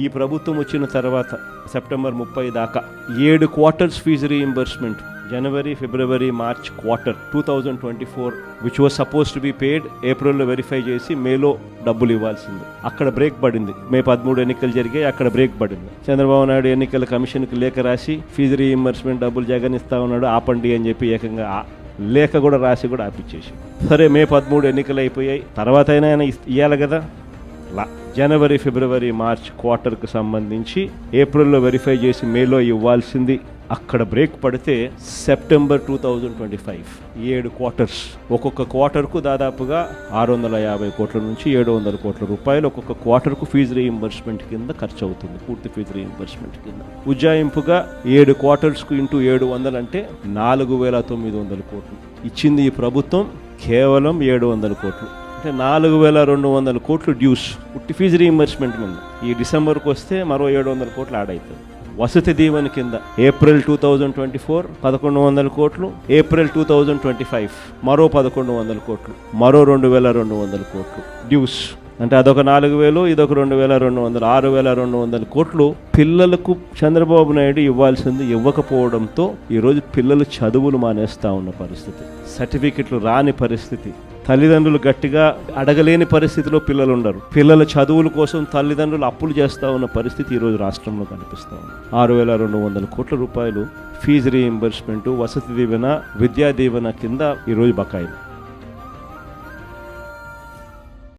ఈ ప్రభుత్వం వచ్చిన తర్వాత సెప్టెంబర్ 30 దాకా 7 quarters fees reimbursement, January, February, March quarter 2024 which was suppose to be paid ఏప్రిల్లో వెరిఫై చేసి మేలో డబ్బులు ఇవ్వాల్సింది. అక్కడ బ్రేక్ పడింది. మే 13 ఎన్నికలు జరిగాయి, అక్కడ బ్రేక్ పడింది. చంద్రబాబు నాయుడు ఎన్నికల కమిషన్కి లేఖ రాసి ఫీజు రీయింబర్స్మెంట్ డబ్బులు జగన్ ఇస్తా ఉన్నాడు, ఆపండి అని చెప్పి ఏకంగా లేఖ కూడా రాసి కూడా ఆపిచ్చేసి, సరే మే 13 ఎన్నికలు అయిపోయాయి, తర్వాత అయినా ఆయన ఇవ్వాలి కదా. జనవరి, ఫిబ్రవరి, మార్చ్ క్వార్టర్కి సంబంధించి ఏప్రిల్లో వెరిఫై చేసి మేలో ఇవ్వాల్సింది. అక్కడ బ్రేక్ పడితే సెప్టెంబర్ 2025 7 క్వార్టర్స్, ఒక్కొక్క క్వార్టర్కు దాదాపుగా 650 కోట్ల నుంచి 700 కోట్ల రూపాయలు ఒక్కొక్క క్వార్టర్కు ఫీజు రీయింబర్స్మెంట్ కింద ఖర్చు అవుతుంది, పూర్తి ఫీజు రీయింబర్స్మెంట్ కింద. ఉజ్జాయింపుగా 7 క్వార్టర్స్కు ఇంటూ 700 అంటే 4900 కోట్లు ఇచ్చింది ఈ ప్రభుత్వం. కేవలం 700 కోట్లు అంటే 4200 కోట్లు డ్యూస్ పుట్టి ఫీజు రీయింబర్స్మెంట్ మీద. ఈ డిసెంబర్కి వస్తే మరో 700 కోట్లు యాడ్ అవుతుంది. వసతి దీవెన కింద ఏప్రిల్ 2024 1100 కోట్లు, ఏప్రిల్ 2025 మరో 1100 కోట్లు, మరో 2200 కోట్లు డ్యూస్. అంటే అదొక 4000, ఇదొక 2200, 6200 కోట్లు పిల్లలకు చంద్రబాబు నాయుడు ఇవ్వాల్సింది ఇవ్వకపోవడంతో ఈరోజు పిల్లలు చదువులు మానేస్తూ ఉన్న పరిస్థితి, సర్టిఫికెట్లు రాని పరిస్థితి, తల్లిదండ్రులు గట్టిగా అడగలేని పరిస్థితిలో పిల్లలు ఉండరు. పిల్లల చదువుల కోసం తల్లిదండ్రులు అప్పులు చేస్తూ ఉన్న పరిస్థితి ఈరోజు రాష్ట్రంలో కనిపిస్తూ ఉంది. 6200 కోట్ల రూపాయలు ఫీజు రీయింబర్స్మెంట్, వసతి దీవెన, విద్యా దీవెన కింద ఈరోజు బకాయిలు.